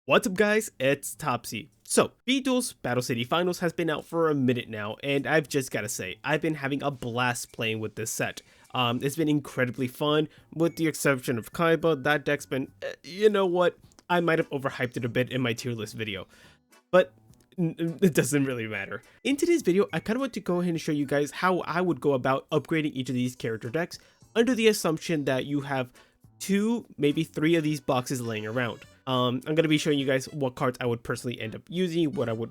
What's up guys, it's Topsy. So, SpeedDuel's Battle City Finals has been out for a minute now, and I've just gotta say, I've been having a blast playing with this set. It's been incredibly fun, with the exception of Kaiba. That deck's been, you know what, I might have overhyped it a bit in my tier list video, but it doesn't really matter. In today's video, I kind of want to go ahead and show you guys how I would go about upgrading each of these character decks, under the assumption that you have 2, maybe 3 of these boxes laying around. I'm going to be showing you guys what cards I would personally end up using, what I would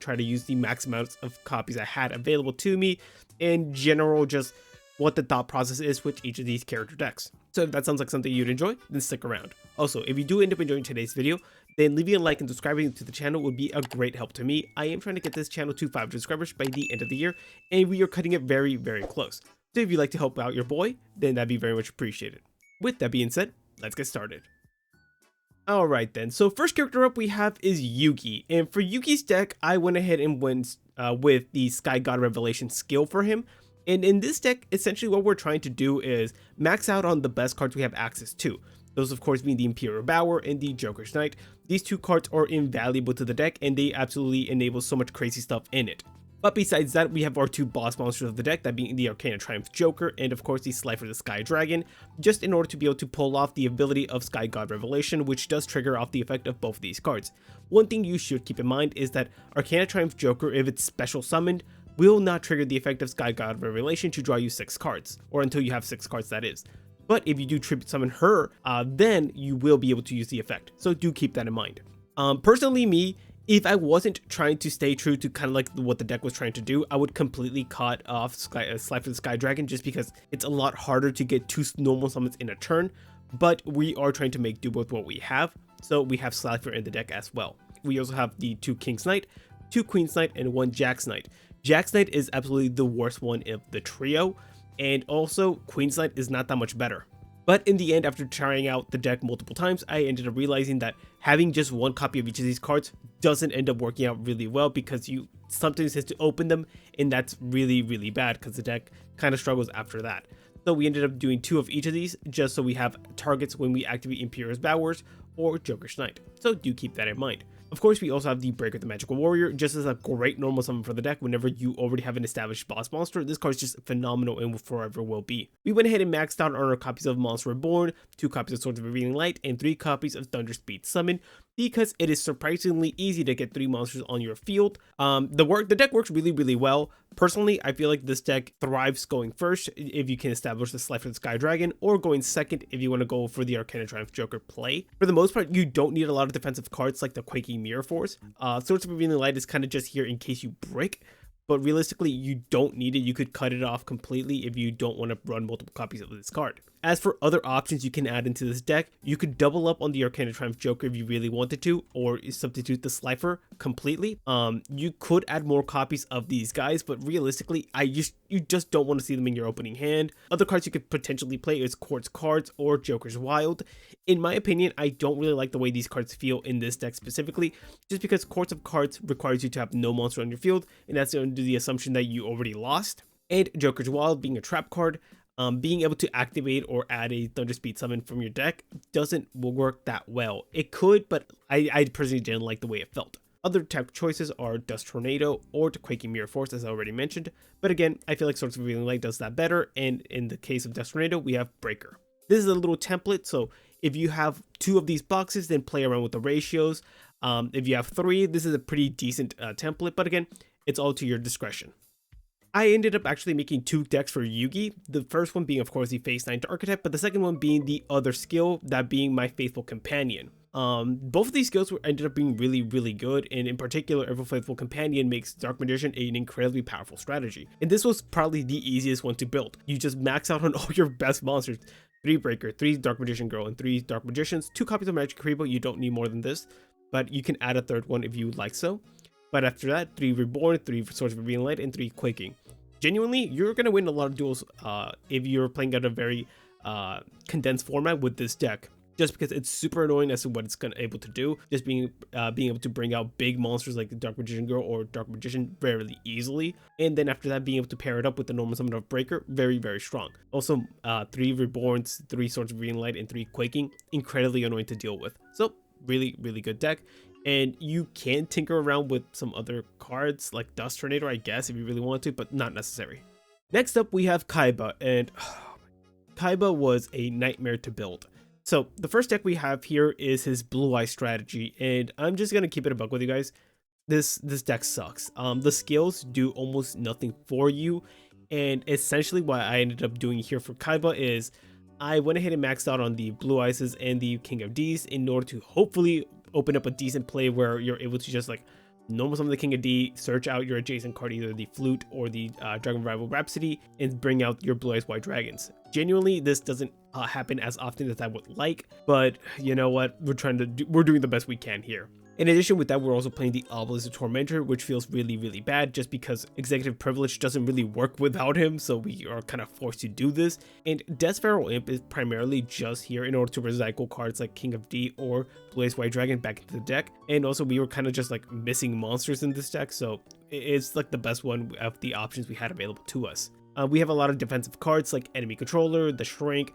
try to use the max amounts of copies I had available to me, in general, just what the thought process is with each of these character decks. So if that sounds like something you'd enjoy, then stick around. Also, if you do end up enjoying today's video, then leaving a like and subscribing to the channel would be a great help to me. I am trying to get this channel to 500 subscribers by the end of the year, and we are cutting it very, very close. So if you'd like to help out your boy, then that'd be very much appreciated. With that being said, let's get started. Alright then, so first character up we have is Yugi, and for Yugi's deck, I went ahead and went with the Sky God Revelation skill for him. And in this deck, essentially what we're trying to do is max out on the best cards we have access to. Those of course being the Imperial Bower and the Joker's Knight. These two cards are invaluable to the deck and they absolutely enable so much crazy stuff in it. But besides that, we have our 2 boss monsters of the deck, that being the Arcana Triumph Joker and of course the Slifer the Sky Dragon, just in order to be able to pull off the ability of Sky God Revelation, which does trigger off the effect of both of these cards. One thing you should keep in mind is that Arcana Triumph Joker, if it's special summoned, will not trigger the effect of Sky God Revelation to draw you 6 cards, or until you have 6 cards, that is. But if you do tribute summon her, then you will be able to use the effect, so do keep that in mind. Personally me, if I wasn't trying to stay true to kind of like what the deck was trying to do, I would completely cut off Slifer the Sky Dragon, just because it's a lot harder to get 2 normal summons in a turn, but we are trying to make do with what we have, so we have Slifer in the deck as well. We also have the 2 King's Knight, 2 Queen's Knight, and 1 Jack's Knight. Jack's Knight is absolutely the worst one of the trio, and also Queen's Knight is not that much better. But in the end, after trying out the deck multiple times, I ended up realizing that having just 1 copy of each of these cards doesn't end up working out really well, because you sometimes have to open them, and that's really, really bad because the deck kind of struggles after that. So we ended up doing 2 of each of these, just so we have targets when we activate Imperial's Bowers or Joker's Knight. So do keep that in mind. Of course, we also have the Breaker the Magical Warrior, just as a great normal summon for the deck whenever you already have an established boss monster. This card is just phenomenal and forever will be. We went ahead and maxed out on our copies of Monster Reborn, 2 copies of Swords of Revealing Light, and 3 copies of Thunder Speed Summon, because it is surprisingly easy to get 3 monsters on your field. The deck works really, really well. Personally, I feel like this deck thrives going first if you can establish the Slifer the Sky Dragon, or going second if you want to go for the Arcana Triumph Joker play. For the most part, you don't need a lot of defensive cards like the Quaking Mirror Force. Swords of Revealing Light is kind of just here in case you brick, but realistically, you don't need it. You could cut it off completely if you don't want to run multiple copies of this card. As for other options you can add into this deck, you could double up on the Arcana Triumph Joker if you really wanted to, or substitute the Slifer completely. You could add more copies of these guys, but realistically, you just don't want to see them in your opening hand. Other cards you could potentially play is Quartz Cards or Joker's Wild. In my opinion, I don't really like the way these cards feel in this deck specifically, just because Quartz of Cards requires you to have no monster on your field, and that's under the assumption that you already lost. And Joker's Wild being a trap card, being able to activate or add a Thunder Speed Summon from your deck doesn't work that well. It could, but I personally didn't like the way it felt. Other type choices are Dust Tornado or the Quaking Mirror Force, as I already mentioned, but again, I feel like Swords of Revealing Light does that better, and in the case of Dust Tornado, we have Breaker. This is a little template, so if you have 2 of these boxes, then play around with the ratios. If you have 3, this is a pretty decent template, but again, it's all to your discretion. I ended up actually making 2 decks for Yugi, the first one being of course the Phase 9 Archetype, but the second one being the other skill, that being my Faithful Companion. Both of these skills ended up being really, really good, and in particular, Ever Faithful Companion makes Dark Magician an incredibly powerful strategy. And this was probably the easiest one to build. You just max out on all your best monsters. 3 Breaker, 3 Dark Magician Girl, and 3 Dark Magicians, 2 copies of Magic Karibo. You don't need more than this, but you can add a 3rd one if you would like so. But after that, 3 Reborn, 3 Swords of Revealing Light, and 3 Quaking. Genuinely, you're going to win a lot of duels if you're playing at a very condensed format with this deck, just because it's super annoying as to what it's able to do, just being able to bring out big monsters like the Dark Magician Girl or Dark Magician very easily, and then after that being able to pair it up with the normal summon of Breaker, very, very strong. Also, 3 Reborns, 3 Swords of Revealing Light, and 3 Quaking, incredibly annoying to deal with. So really good deck. And you can tinker around with some other cards like Dust Tornado, I guess, if you really want to, but not necessary. Next up, we have Kaiba, and Kaiba was a nightmare to build. So the first deck we have here is his Blue Eye strategy, and I'm just gonna keep it a buck with you guys. This deck sucks. The skills do almost nothing for you, and essentially what I ended up doing here for Kaiba is I went ahead and maxed out on the Blue Ices and the King of D's in order to hopefully open up a decent play where you're able to just like normal summon the King of D, search out your adjacent card, either the Flute or the Dragon Rival Rhapsody, and bring out your Blue Eyes White Dragons. Genuinely, this doesn't happen as often as I would like, but you know what? We're doing the best we can here. In addition with that, we're also playing the Obelisk Tormentor, which feels really bad just because Executive Privilege doesn't really work without him, so we are kind of forced to do this. And Death Pharaoh Imp is primarily just here in order to recycle cards like King of D or Blue Eyes White Dragon back into the deck. And also we were kind of just like missing monsters in this deck, so it's like the best one of the options we had available to us. We have a lot of defensive cards like Enemy Controller, the Shrink,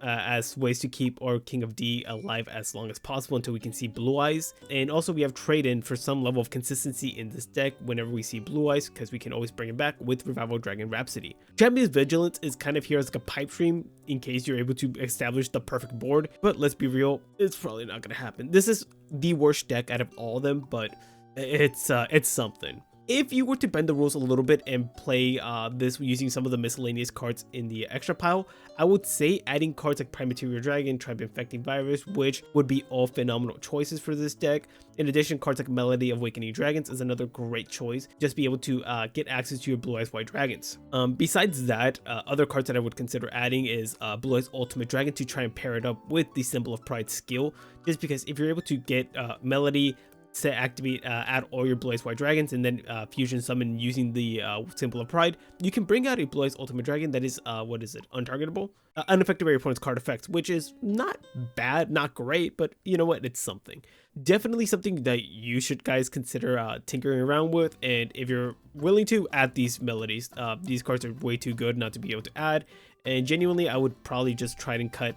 as ways to keep our King of D alive as long as possible until we can see Blue Eyes. And also we have Trade-In for some level of consistency in this deck whenever we see Blue Eyes, because we can always bring it back with Revival Dragon Rhapsody. Champion's Vigilance is kind of here as like a pipe dream in case you're able to establish the perfect board, but let's be real, it's probably not going to happen. This is the worst deck out of all of them, but it's something. If you were to bend the rules a little bit and play this using some of the miscellaneous cards in the extra pile, I would say adding cards like Primaterial Dragon, Tribe Infecting Virus, which would be all phenomenal choices for this deck. In addition, cards like Melody of Awakening Dragons is another great choice, just be able to get access to your Blue Eyes White Dragons. Besides that, other cards that I would consider adding is Blue Eyes Ultimate Dragon to try and pair it up with the Symbol of Pride skill, just because if you're able to get Melody, to activate, add all your Blue Eyes White Dragons, and then fusion summon using the Symbol of Pride, you can bring out a Blue Eyes Ultimate Dragon that is, untargetable, unaffected by your opponent's card effects, which is not bad, not great, but you know what, it's something. Definitely something that you should guys consider tinkering around with, and if you're willing to, add these melodies. These cards are way too good not to be able to add, and genuinely, I would probably just try and cut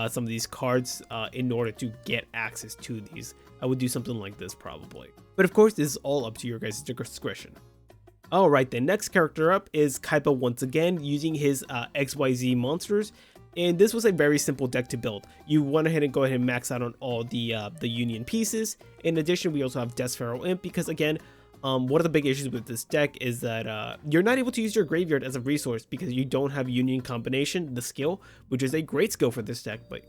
some of these cards in order to get access to these. I would do something like this probably. But of course, this is all up to your guys' discretion. Alright, the next character up is Kaiba once again, using his XYZ monsters. And this was a very simple deck to build. You went ahead and go ahead and max out on all the Union pieces. In addition, we also have Death Pharaoh Imp, because again, one of the big issues with this deck is that you're not able to use your graveyard as a resource because you don't have Union Combination, the skill, which is a great skill for this deck, but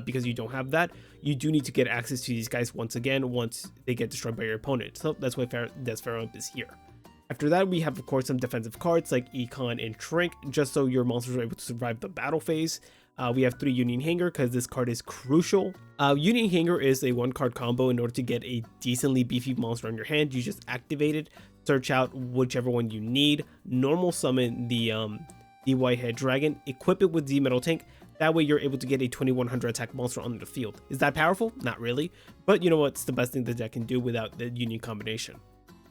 because you don't have that, you do need to get access to these guys once again once they get destroyed by your opponent. So that's why Death Pharaoh Imp is here. After that, we have of course some defensive cards like Econ and Shrink, just so your monsters are able to survive the battle phase. We have 3 Union Hanger because this card is crucial. Union Hanger is a 1-card combo. In order to get a decently beefy monster on your hand, you just activate it, search out whichever one you need, normal summon the Whitehead Dragon, equip it with the Metal Tank. That way you're able to get a 2100 attack monster on the field. Is that powerful? Not really, but you know what? It's the best thing the deck can do without the Union combination.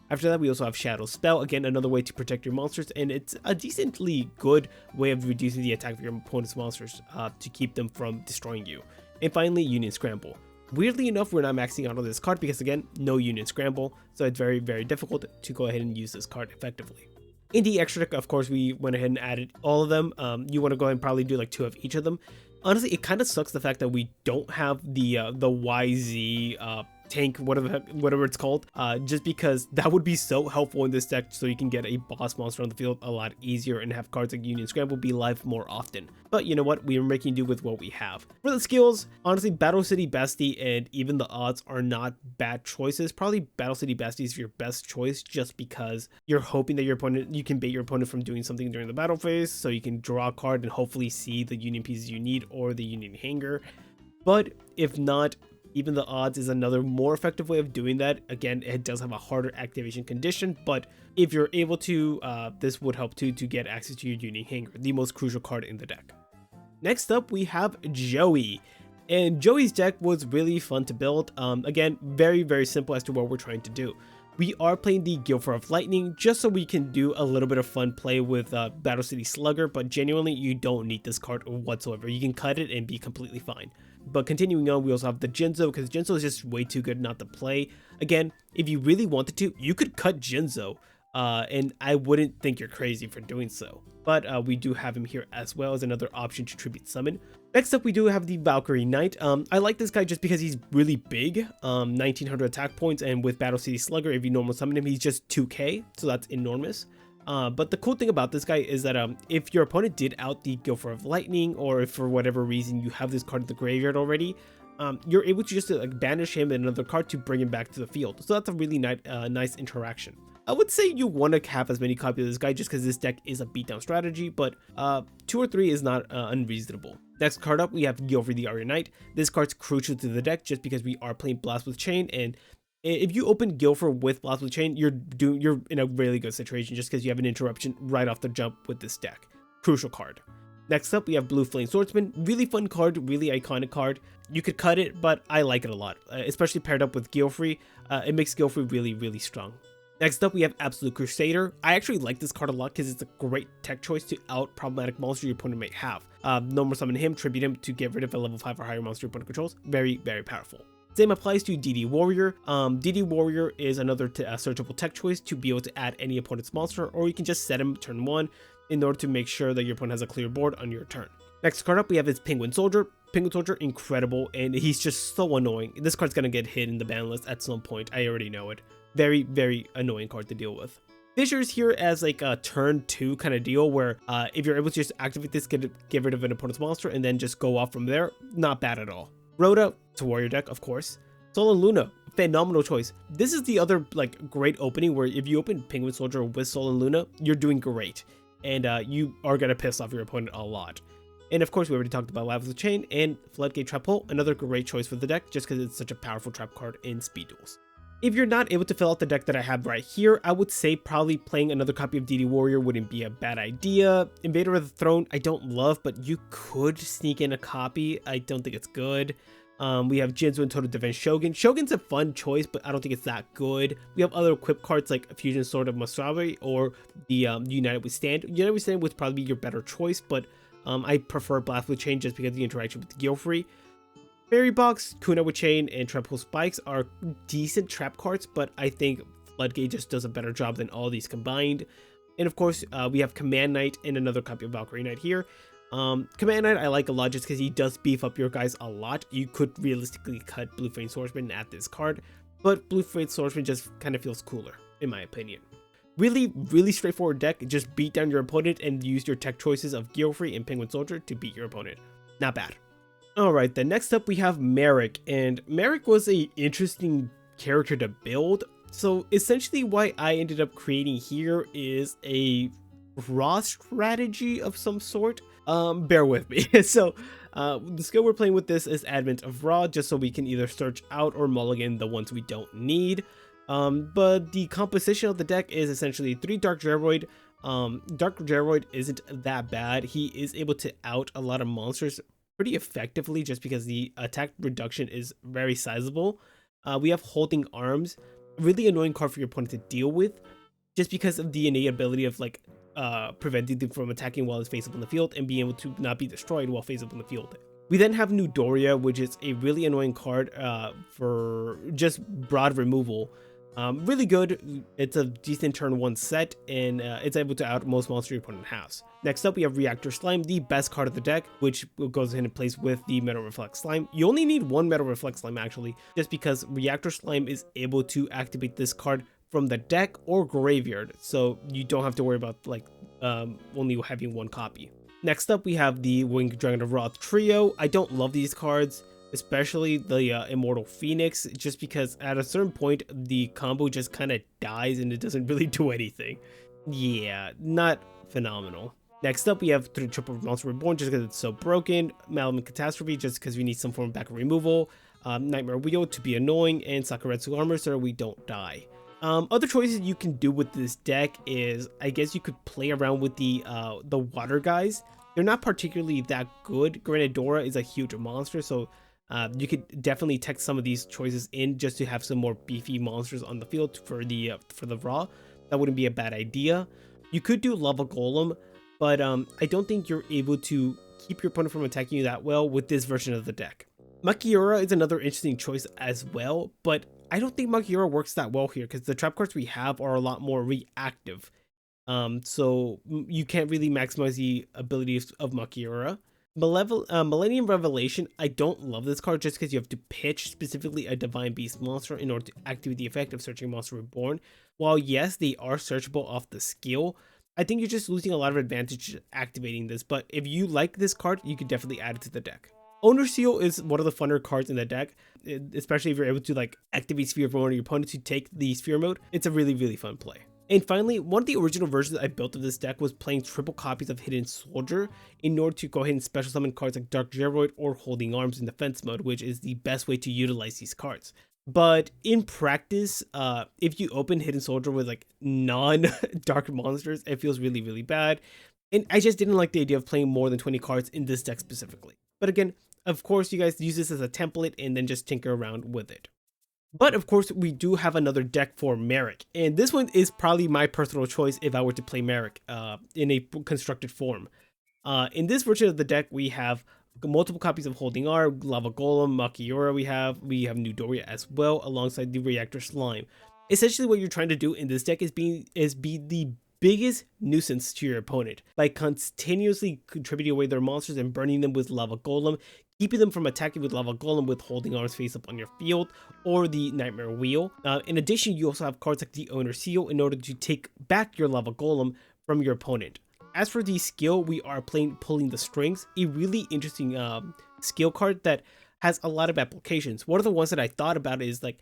After that, we also have Shadow Spell, again another way to protect your monsters, and it's a decently good way of reducing the attack of your opponent's monsters to keep them from destroying you. And finally, Union Scramble. Weirdly enough, we're not maxing out on this card because again, no Union Scramble, so it's very difficult to go ahead and use this card effectively. In the extra deck, of course, we went ahead and added all of them. You want to go ahead and probably do like 2 of each of them. Honestly, it kind of sucks the fact that we don't have the YZ tank, whatever it's called, just because that would be so helpful in this deck, so you can get a boss monster on the field a lot easier and have cards like Union Scramble be live more often. But you know what, we are making do with what we have. For the skills, honestly, Battle City Bestie and even the odds are not bad choices. Probably Battle City Bestie is your best choice, just because you're hoping that you can bait your opponent from doing something during the battle phase, so you can draw a card and hopefully see the Union pieces you need or the Union Hanger. But if not, even the odds is another more effective way of doing that. Again, it does have a harder activation condition, but if you're able to, this would help too to get access to your Union Hanger, the most crucial card in the deck. Next up, we have Joey. And Joey's deck was really fun to build. Again, very simple as to what we're trying to do. We are playing the Guilford of Lightning just so we can do a little bit of fun play with Battle City Slugger, but genuinely, you don't need this card whatsoever. You can cut it and be completely fine. But continuing on, we also have the Jinzo, because Jinzo is just way too good not to play. Again, if you really wanted to, you could cut Jinzo, and I wouldn't think you're crazy for doing so. But we do have him here as well as another option to tribute summon. Next up, we do have the Valkyrie Knight. I like this guy just because he's really big, 1900 attack points, and with Battle City Slugger, if you normal summon him, he's just 2k, so that's enormous. But the cool thing about this guy is that if your opponent did out the Gilfer of Lightning, or if for whatever reason you have this card in the graveyard already, you're able to just like banish him and another card to bring him back to the field. So that's a really nice interaction. I would say you want to have as many copies of this guy just because this deck is a beatdown strategy, but 2 or 3 is not unreasonable. Next card up, we have Gilfer the Arya Knight. This card's crucial to the deck just because we are playing Blast with Chain, and if you open Gilfer with Blast with Chain, you're in a really good situation just because you have an interruption right off the jump with this deck. Crucial card. Next up, we have Blue Flame Swordsman. Really fun card, really iconic card. You could cut it, but I like it a lot, especially paired up with Gilfer. It makes Gilfer really strong. Next up, we have Absolute Crusader. I actually like this card a lot because it's a great tech choice to out problematic monster your opponent may have. No more summon him, tribute him to get rid of a level 5 or higher monster your opponent controls. Very powerful. Same applies to DD Warrior. DD Warrior is another searchable tech choice to be able to add any opponent's monster, or you can just set him turn 1 in order to make sure that your opponent has a clear board on your turn. Next card up, we have his Penguin Soldier. Penguin Soldier, incredible, and he's just so annoying. This card's gonna get hit in the ban list at some point. I already know it. Very annoying card to deal with. Fissure's here as like a turn 2 kind of deal where if you're able to just activate this, get rid of an opponent's monster, and then just go off from there, not bad at all. Rhoda to warrior deck, of course. Sol and Luna, phenomenal choice. This is the other like great opening where if you open Penguin Soldier with Sol and Luna, you're doing great, and you are gonna piss off your opponent a lot. And of course, we already talked about Lava with Chain and Floodgate Trap Hole, another great choice for the deck just because it's such a powerful trap card in speed duels. If you're not able to fill out the deck that I have right here, I would say probably playing another copy of DD Warrior wouldn't be a bad idea. Invader of the Throne, I don't love, but you could sneak in a copy. I don't think it's good. We have Jinzo and Total Defense Shogun. Shogun's a fun choice, but I don't think it's that good. We have other equip cards like Fusion Sword of Masabi or the United Withstand. United Withstand would probably be your better choice, but I prefer Blast with Chain just because of the interaction with Gilfer. Fairy Box, Kunai with Chain, and Trap Hole Spikes are decent trap cards, but I think Floodgate just does a better job than all these combined. And of course, we have Command Knight and another copy of Valkyrie Knight here. Command Knight I like a lot just because he does beef up your guys a lot. You could realistically cut Blue Flame Swordsman at this card, but Blue Flame Swordsman just kind of feels cooler, in my opinion. Really straightforward deck. Just beat down your opponent and use your tech choices of Gilfer and Penguin Soldier to beat your opponent. Not bad. Alright, then next up we have Marik, and Marik was a interesting character to build. So essentially what I ended up creating here is a raw strategy of some sort. Bear with me. So the skill we're playing with this is Advent of Raw, just so we can either search out or mulligan the ones we don't need. But the composition of the deck is essentially 3 Dark Geroid. Dark Geroid isn't that bad. He is able to out a lot of monsters pretty effectively just because the attack reduction is very sizable. We have Holding Arms, really annoying card for your opponent to deal with just because of the innate ability of like preventing them from attacking while it's face up on the field and being able to not be destroyed while face up on the field. We then have Nudoria, which is a really annoying card for just broad removal. Really good. It's a decent turn 1 set, and it's able to out most monsters your opponent has. Next up, we have Reactor Slime, the best card of the deck, which goes in place with the Metal Reflect Slime. You only need 1 Metal Reflect Slime, actually, just because Reactor Slime is able to activate this card from the deck or graveyard, so you don't have to worry about like only having 1 copy. Next up, we have the Winged Dragon of Wrath trio. I don't love these cards, especially the Immortal Phoenix, just because at a certain point the combo just kind of dies and it doesn't really do anything. Yeah, not phenomenal. Next up, we have Triple Monster Reborn, just because it's so broken. Malamute Catastrophe, just because we need some form of back removal. Nightmare Wheel to be annoying, and Sakuretsu Armor so we don't die. Other choices you can do with this deck is, I guess you could play around with the water guys. They're not particularly that good. Granadora is a huge monster, so you could definitely tech some of these choices in just to have some more beefy monsters on the field for the raw. That wouldn't be a bad idea. You could do Lava Golem, but I don't think you're able to keep your opponent from attacking you that well with this version of the deck. Makiura is another interesting choice as well, but I don't think Makiura works that well here because the trap cards we have are a lot more reactive. So you can't really maximize the abilities of Makiura. Millennium Revelation, I don't love this card just because you have to pitch specifically a Divine Beast monster in order to activate the effect of Searching Monster Reborn. While yes, they are searchable off the skill, I think you're just losing a lot of advantage activating this, but if you like this card, you could definitely add it to the deck. Owner Seal is one of the funner cards in the deck, especially if you're able to like activate Sphere for one of your opponents to take the Sphere mode. It's a really, really fun play. And finally, one of the original versions I built of this deck was playing triple copies of Hidden Soldier in order to go ahead and special summon cards like Dark Geroid or Holding Arms in defense mode, which is the best way to utilize these cards. But in practice, if you open Hidden Soldier with like non-dark monsters, it feels really, really bad. And I just didn't like the idea of playing more than 20 cards in this deck specifically. But again, of course, you guys use this as a template and then just tinker around with it. But of course, we do have another deck for Marik, and this one is probably my personal choice if I were to play Marik in a constructed form. In this version of the deck, we have multiple copies of Holding R, Lava Golem, Makiura we have New Doria as well, alongside the Reactor Slime. Essentially, what you're trying to do in this deck is be the biggest nuisance to your opponent by continuously contributing away their monsters and burning them with Lava Golem, keeping them from attacking with Lava Golem with Holding Arms face up on your field, or the Nightmare Wheel. In addition, you also have cards like the Owner Seal in order to take back your Lava Golem from your opponent. As for the skill, we are playing Pulling the Strings, a really interesting skill card that has a lot of applications. One of the ones that I thought about is like,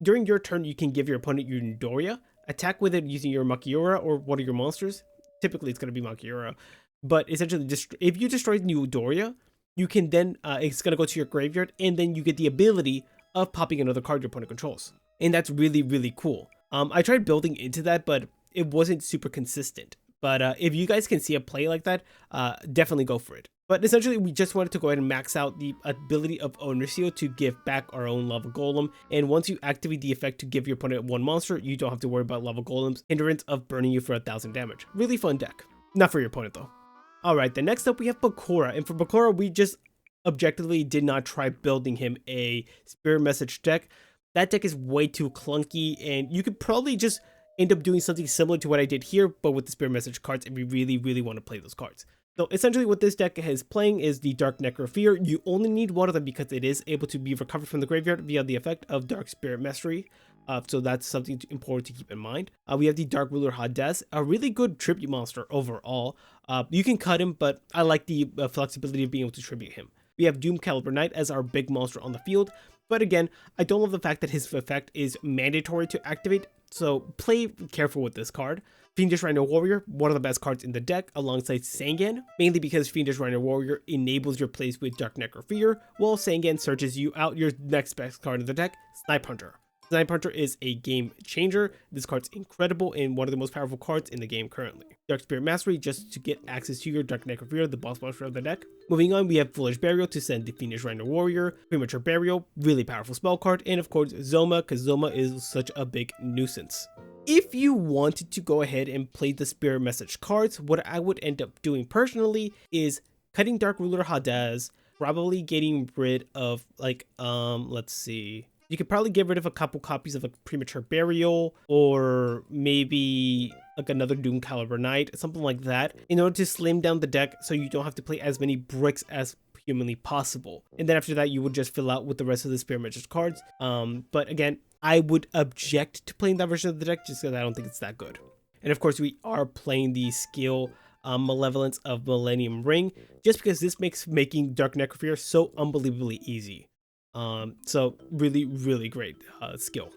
during your turn, you can give your opponent your Doria, attack with it using your Makiura or one of your monsters. Typically, it's going to be Makiura. But essentially, if you destroy New Doria, you can then, it's going to go to your graveyard, and then you get the ability of popping another card your opponent controls. And that's really, really cool. I tried building into that, but it wasn't super consistent. But if you guys can see a play like that, definitely go for it. But essentially, we just wanted to go ahead and max out the ability of Owner Seal to give back our own Lava Golem. And once you activate the effect to give your opponent one monster, you don't have to worry about Lava Golem's hindrance of burning you for 1000 damage. Really fun deck. Not for your opponent though. Alright, then next up we have Bakura, and for Bakura we just objectively did not try building him a Spirit Message deck. That deck is way too clunky, and you could probably just end up doing something similar to what I did here, but with the Spirit Message cards if you really, really want to play those cards. So essentially what this deck is playing is the Dark Necrofear. You only need one of them because it is able to be recovered from the graveyard via the effect of Dark Spirit Mastery. So that's something important to keep in mind. We have the Dark Ruler Hades, a really good tribute monster overall. You can cut him, but I like the flexibility of being able to tribute him. We have Doom Caliber Knight as our big monster on the field, but again, I don't love the fact that his effect is mandatory to activate, so play careful with this card. Fiendish Rhino Warrior, one of the best cards in the deck alongside Sangan, mainly because Fiendish Rhino Warrior enables your plays with Dark Necrofear, while Sangan searches you out your next best card in the deck, Snipe Hunter. Snipe Hunter is a game changer. This card's incredible and one of the most powerful cards in the game currently. Dark Spirit Mastery just to get access to your Dark Necrofear, the boss monster of the deck. Moving on, we have Foolish Burial to send the Fiendish Rhino Warrior, Premature Burial, really powerful spell card, and of course Zoma, because Zoma is such a big nuisance. If you wanted to go ahead and play the Spirit Message cards, what I would end up doing personally is cutting Dark Ruler Hades, probably getting rid of like, let's see. You could probably get rid of a couple copies of a Premature Burial, or maybe like another Doom Caliber Knight, something like that, in order to slim down the deck so you don't have to play as many bricks as humanly possible. And then after that, you would just fill out with the rest of the Spirit Message cards. But again, I would object to playing that version of the deck just because I don't think it's that good. And of course, we are playing the skill Malevolence of Millennium Ring, just because this makes making Dark Necrofear so unbelievably easy. So really, really great skill.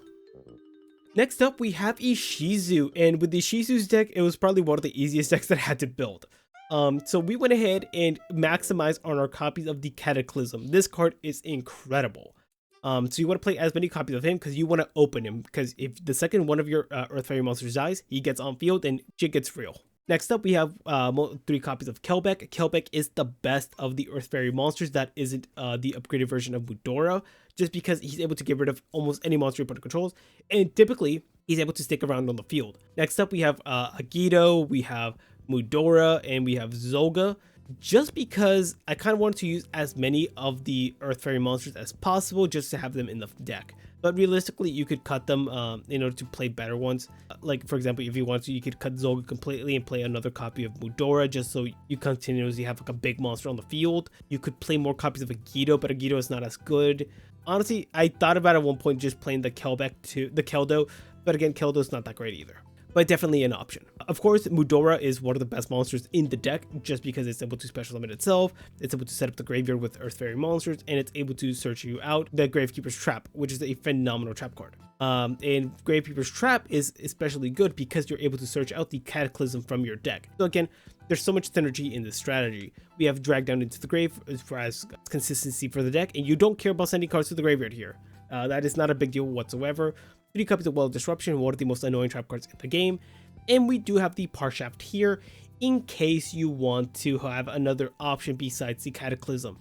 Next up, we have Ishizu, and with the Ishizu's deck, it was probably one of the easiest decks that I had to build. So we went ahead and maximized on our copies of the Cataclysm. This card is incredible. So you want to play as many copies of him because you want to open him, because if the second one of your Earth Fairy monsters dies, he gets on field and shit gets real. Next up, we have 3 copies of Kelbeck. Kelbeck is the best of the Earth Fairy monsters that isn't the upgraded version of Mudora, just because he's able to get rid of almost any monster your opponent controls, and typically, he's able to stick around on the field. Next up, we have Agido, we have Mudora, and we have Zolga. just because I kind of wanted to use as many of the Earth Fairy monsters as possible just to have them in the deck. But realistically, you could cut them in order to play better ones. Like, for example, if you want to, you could cut Zolga completely and play another copy of Mudora just so you continuously have like a big monster on the field. You could play more copies of Agito, but Agito is not as good. Honestly, I thought about at one point just playing the Keldo, but again, Keldo is not that great either. But definitely an option. Of course, Mudora is one of the best monsters in the deck just because it's able to special summon itself, it's able to set up the graveyard with Earth Fairy monsters, and it's able to search you out the Gravekeeper's Trap, which is a phenomenal trap card. And Gravekeeper's Trap is especially good because you're able to search out the Cataclysm from your deck. So again, there's so much synergy in this strategy. We have Drag Down into the Grave as far as consistency for the deck, and you don't care about sending cards to the graveyard here. That is not a big deal whatsoever. 3 copies of Well of Disruption, one of the most annoying trap cards in the game. And we do have the Parshaft here in case you want to have another option besides the Cataclysm.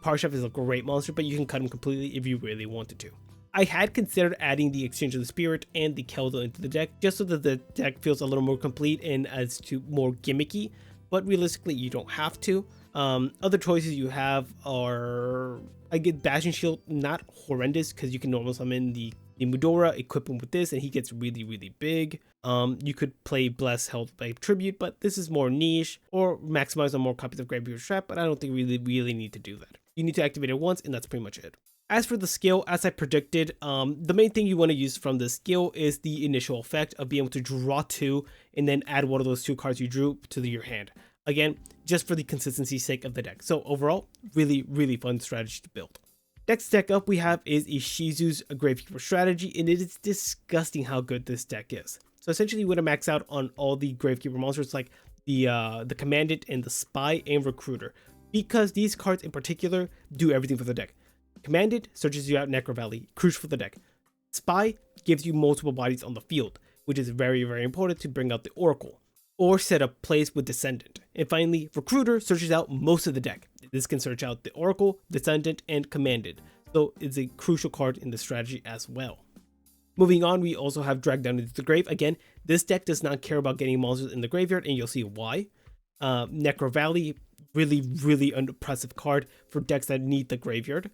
Parshaft is a great monster, but you can cut him completely if you really wanted to. I had considered adding the Exchange of the Spirit and the Keldo into the deck just so that the deck feels a little more complete and as to more gimmicky, but realistically you don't have to. Other choices you have are, I get Bashing Shield, not horrendous because you can normal summon the Mudora, equip him with this, and he gets really, really big. You could play Bless Held by Tribute, but this is more niche, or maximize on more copies of Gravekeeper's Trap, but I don't think we really need to do that. You need to activate it once, and that's pretty much it. As for the skill, as I predicted, the main thing you want to use from this skill is the initial effect of being able to draw 2 and then add one of those 2 cards you drew to your hand. Again, just for the consistency's sake of the deck. So overall, really, really fun strategy to build. Next deck up we have is Ishizu's Gravekeeper strategy, and it is disgusting how good this deck is. So essentially you want to max out on all the Gravekeeper monsters like the Commandant and the Spy and Recruiter, because these cards in particular do everything for the deck. Commandant searches you out Necrovalley, crucial for the deck. Spy gives you multiple bodies on the field, which is very, very important to bring out the Oracle or set up plays with Descendant. And finally, Recruiter searches out most of the deck. This can search out the Oracle, Descendant, and Commandant, so it's a crucial card in the strategy as well. Moving on, we also have Drag Down into the Grave. Again, this deck does not care about getting monsters in the graveyard, and you'll see why. Necrovalley, really, really impressive card for decks that need the graveyard.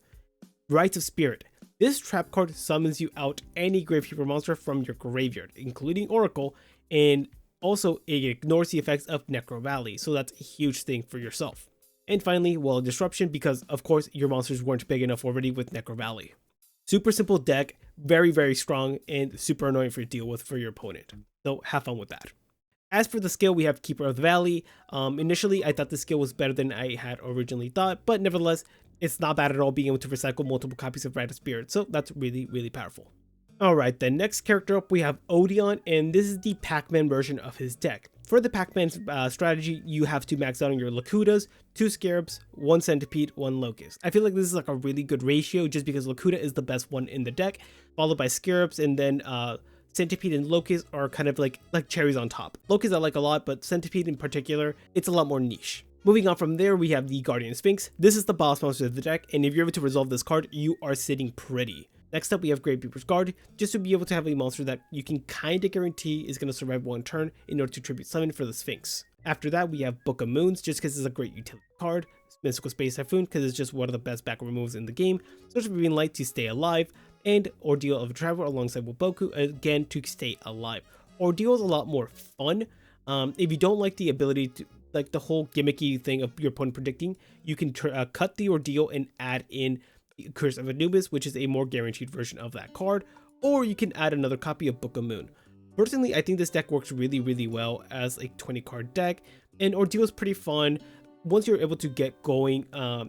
Rites of Spirit. This trap card summons you out any Gravekeeper monster from your graveyard, including Oracle, and also it ignores the effects of Necrovalley, so that's a huge thing for yourself. And finally, Well of Disruption, because of course your monsters weren't big enough already with Necrovalley. Super simple deck, very, very strong, and super annoying to deal with for your opponent. So have fun with that. As for the skill, we have Keeper of the Valley. Initially, I thought the skill was better than I had originally thought, but nevertheless, it's not bad at all being able to recycle multiple copies of Rites of Spirit, so that's really, really powerful. Alright, the next character up, we have Odion, and this is the Pac Man version of his deck. For the Pac Man strategy, you have to max out on your Lakutas, 2 Scarabs, 1 Centipede, 1 Locust. I feel like this is like a really good ratio just because Lakuta is the best one in the deck, followed by Scarabs, and then Centipede and Locust are kind of like cherries on top. Locust I like a lot, but Centipede in particular, it's a lot more niche. Moving on from there, we have the Guardian Sphinx. This is the boss monster of the deck, and if you're able to resolve this card, you are sitting pretty. Next up, we have Gravekeeper's Guard, just to be able to have a monster that you can kind of guarantee is going to survive 1 turn in order to tribute summon for the Sphinx. After that, we have Book of Moons, just because it's a great utility card. Mystical Space Typhoon, because it's just one of the best backward moves in the game. Search for Green Light to stay alive, and Ordeal of a Traveler alongside Woboku, again to stay alive. Ordeal is a lot more fun. If you don't like the ability to, like the whole gimmicky thing of your opponent predicting, you can cut the Ordeal and add in Curse of Anubis, which is a more guaranteed version of that card, or you can add another copy of Book of Moon. Personally, I think this deck works really, really well as a 20 card deck, and Ordeal is pretty fun. Once you're able to get going,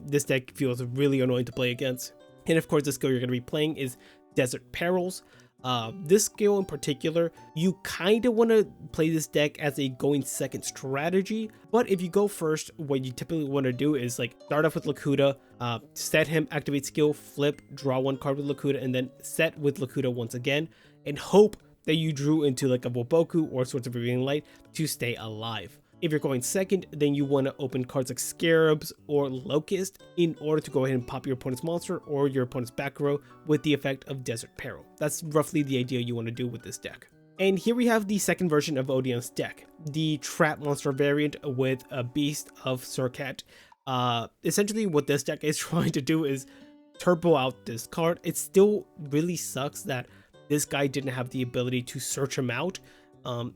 this deck feels really annoying to play against. And of course, the skill you're going to be playing is Desert Perils. This skill in particular, you kind of want to play this deck as a going second strategy, but if you go first, what you typically want to do is like start off with Lakuta, set him, activate skill, flip, draw 1 card with Lakuta, and then set with Lakuta once again, and hope that you drew into like a Woboku or Swords of Revealing Light to stay alive. If you're going second, then you want to open cards like Scarabs or Locust in order to go ahead and pop your opponent's monster or your opponent's back row with the effect of Desert Peril. That's roughly the idea you want to do with this deck. And here we have the second version of Odion's deck, the Trap Monster variant with a Beast of Surcat. Essentially what this deck is trying to do is turbo out this card. It still really sucks that this guy didn't have the ability to search him out.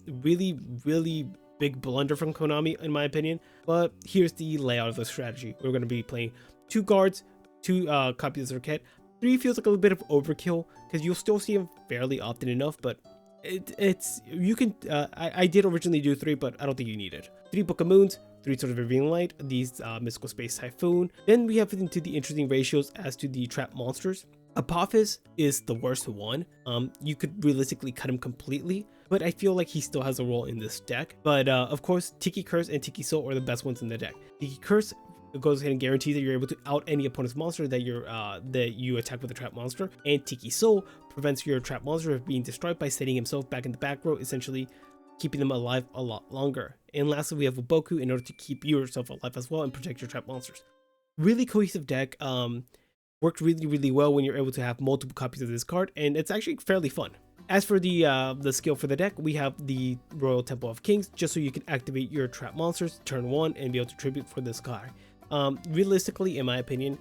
Really big blunder from Konami in my opinion. But here's the layout of the strategy. We're going to be playing 2 guards, 2 copies of Surcat. 3 feels like a little bit of overkill because you'll still see him fairly often enough, but you can I did originally do 3, but I don't think you need it. 3 Book of Moons, 3 Swords of Revealing Light, these Mystical Space Typhoon. Then we have into the interesting ratios as to the trap monsters. Apophis is the worst one. You could realistically cut him completely, but I feel like he still has a role in this deck. But of course, Tiki Curse and Tiki Soul are the best ones in the deck. Tiki Curse goes ahead and guarantees that you're able to out any opponent's monster that you attack with a trap monster, and Tiki Soul prevents your trap monster from being destroyed by setting himself back in the back row, essentially keeping them alive a lot longer. And lastly, we have Uboku in order to keep yourself alive as well and protect your trap monsters. Really cohesive deck. Worked really well when you're able to have multiple copies of this card, and it's actually fairly fun. As for the skill for the deck, we have the Royal Temple of Kings, just so you can activate your trap monsters turn 1 and be able to tribute for this guy. Realistically, in my opinion,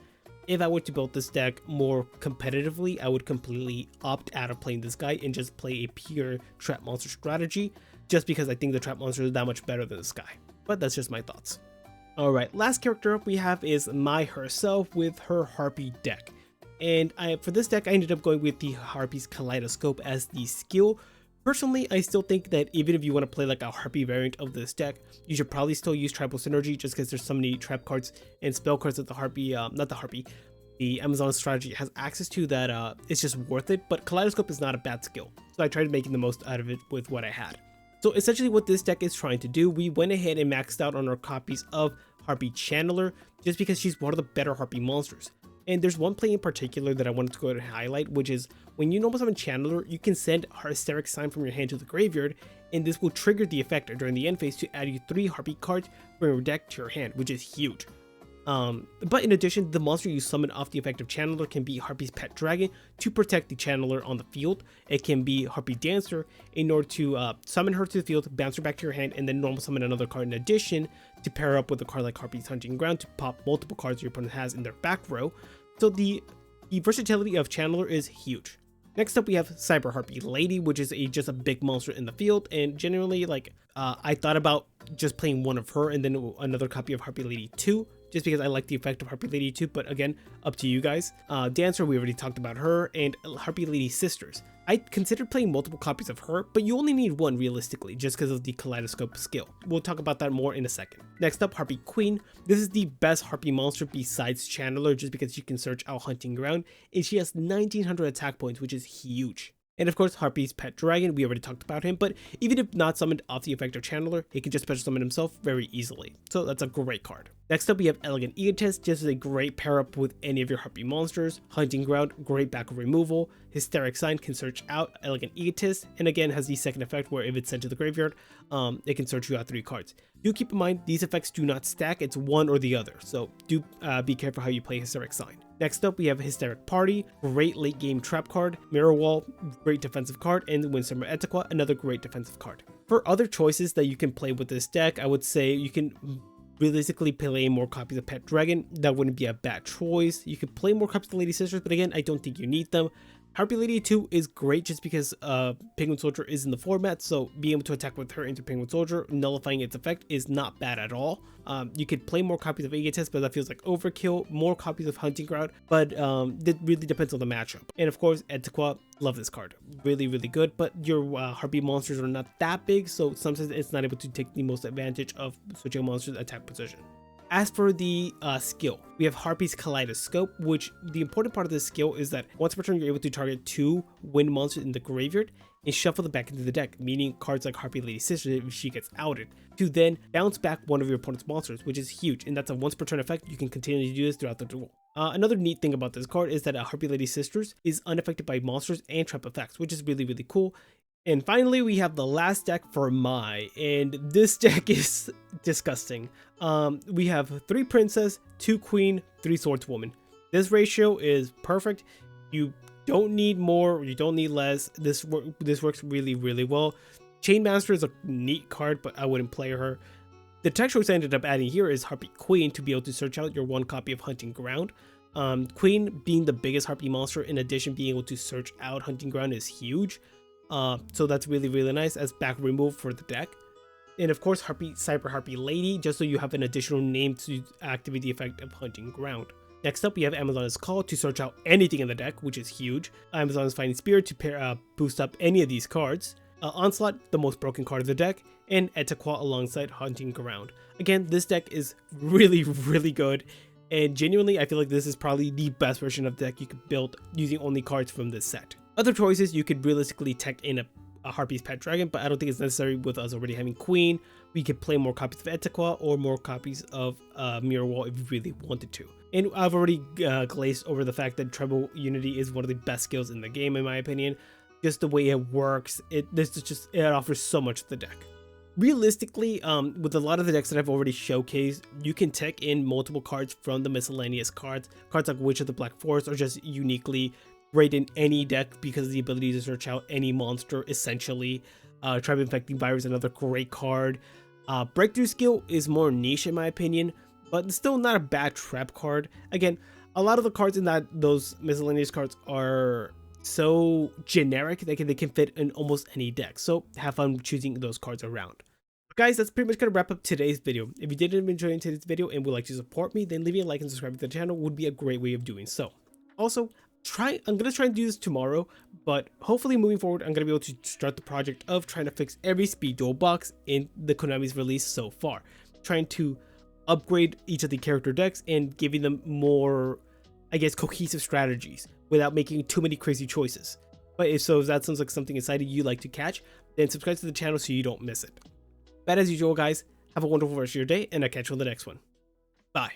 if I were to build this deck more competitively, I would completely opt out of playing this guy and just play a pure trap monster strategy, just because I think the trap monster is that much better than this guy. But that's just my thoughts. Alright, last character up we have is Mai herself with her Harpie deck. And for this deck, I ended up going with the Harpie's Kaleidoscope as the skill. Personally, I still think that even if you want to play like a Harpie variant of this deck, you should probably still use Tribal Synergy, just because there's so many trap cards and spell cards that the Harpie, the Amazon strategy has access to that it's just worth it. But Kaleidoscope is not a bad skill, so I tried making the most out of it with what I had. So essentially what this deck is trying to do, we went ahead and maxed out on our copies of Harpie Channeler, just because she's one of the better Harpie monsters. And there's one play in particular that I wanted to go ahead and highlight, which is when you normal summon Channeler, you can send Hysteric Sign from your hand to the graveyard, and this will trigger the effect during the end phase to add you 3 Harpie cards from your deck to your hand, which is huge. But in addition, the monster you summon off the effect of Channeler can be Harpie's Pet Dragon to protect the Channeler on the field. It can be Harpie Dancer in order to summon her to the field, bounce her back to your hand, and then normal summon another card in addition to pair up with a card like Harpie's Hunting Ground to pop multiple cards your opponent has in their back row. So the versatility of Channeler is huge. Next up, we have Cyber Harpie Lady, which is just a big monster in the field, and generally, like, I thought about just playing one of her and then another copy of Harpie Lady 2, just because I like the effect of Harpie Lady 2, but again, up to you guys. Dancer, we already talked about her, and Harpie Lady Sisters. I considered playing multiple copies of her, but you only need one realistically, just because of the Kaleidoscope skill. We'll talk about that more in a second. Next up, Harpie Queen. This is the best Harpie monster besides Channeler, just because she can search out Hunting Ground, and she has 1900 attack points, which is huge. And of course, Harpie's Pet Dragon, we already talked about him, but even if not summoned off the effect of Channeler, he can just special summon himself very easily. So that's a great card. Next up, we have Elegant Egotist, just as a great pair up with any of your Harpie monsters. Hunting Ground, great back removal. Hysteric Sign can search out Elegant Egotist, and again has the second effect where if it's sent to the graveyard, it can search you out 3 cards. Do keep in mind, these effects do not stack, it's one or the other, so do be careful how you play Hysteric Sign. Next up, we have Hysteric Party, great late game trap card. Mirror Wall, great defensive card, and Windsummer Etiqua, another great defensive card. For other choices that you can play with this deck, I would say you can realistically play more copies of Pet Dragon. That wouldn't be a bad choice. You could play more copies of Lady Sisters, but again, I don't think you need them. Harpie Lady 2 is great just because Penguin Soldier is in the format, so being able to attack with her into Penguin Soldier, nullifying its effect, is not bad at all. You could play more copies of Egotist, but that feels like overkill. More copies of Hunting Ground, but it really depends on the matchup. And of course, Etiqua, love this card. Really good, but your Harpie monsters are not that big, so sometimes it's not able to take the most advantage of switching monsters' attack position. As for the skill, we have Harpie's Kaleidoscope, which the important part of this skill is that once per turn you're able to target 2 wind monsters in the graveyard and shuffle them back into the deck, meaning cards like Harpie Lady Sister, if she gets outed, to then bounce back one of your opponent's monsters, which is huge, and that's a once per turn effect. You can continue to do this throughout the duel. Another neat thing about this card is that Harpie Lady Sisters is unaffected by monsters and trap effects, which is really cool. And finally, we have the last deck for Mai, and this deck is disgusting. We have 3 Princess, 2 Queen, 3 Swordswoman. This ratio is perfect. You don't need more, you don't need less. This works really, really well. Chain Master is a neat card, but I wouldn't play her. The tech choice I ended up adding here is Harpie Queen to be able to search out your one copy of Hunting Ground. Queen being the biggest Harpie monster, in addition being able to search out Hunting Ground, is huge. So that's really, really nice as back remove for the deck. And of course, Cyber Harpie Lady, just so you have an additional name to activate the effect of Hunting Ground. Next up, we have Amazon's Call to search out anything in the deck, which is huge. Amazon's Fighting Spirit to boost up any of these cards. Onslaught, the most broken card of the deck, and Etiqua alongside Hunting Ground. Again, this deck is really, really good, and genuinely, I feel like this is probably the best version of the deck you could build using only cards from this set. Other choices, you could realistically tech in a Harpie's Pet Dragon, but I don't think it's necessary with us already having Queen. We could play more copies of Etiqua or more copies of Mirror Wall if you really wanted to. And I've already glazed over the fact that Treble Unity is one of the best skills in the game, in my opinion. Just the way it works, it offers so much to the deck. Realistically, with a lot of the decks that I've already showcased, you can tech in multiple cards from the miscellaneous cards. Cards like Witch of the Black Forest are just uniquely great in any deck because of the ability to search out any monster, essentially. Tribe Infecting Virus, another great card. Breakthrough Skill is more niche in my opinion, but it's still not a bad trap card. Again, a lot of the cards in those miscellaneous cards are so generic that they can fit in almost any deck, so have fun choosing those cards around. But guys, that's pretty much gonna wrap up today's video. If you did enjoy today's video and would like to support me, then leaving a like and subscribing to the channel would be a great way of doing so. Also, I'm gonna try and do this tomorrow, but hopefully moving forward I'm gonna be able to start the project of trying to fix every SpeedDuel box in the Konami's release so far, trying to upgrade each of the character decks and giving them more, I guess, cohesive strategies without making too many crazy choices. But if that sounds like something exciting you like to catch, then subscribe to the channel so you don't miss it. But as usual guys, have a wonderful rest of your day, and I'll catch you on the next one. Bye.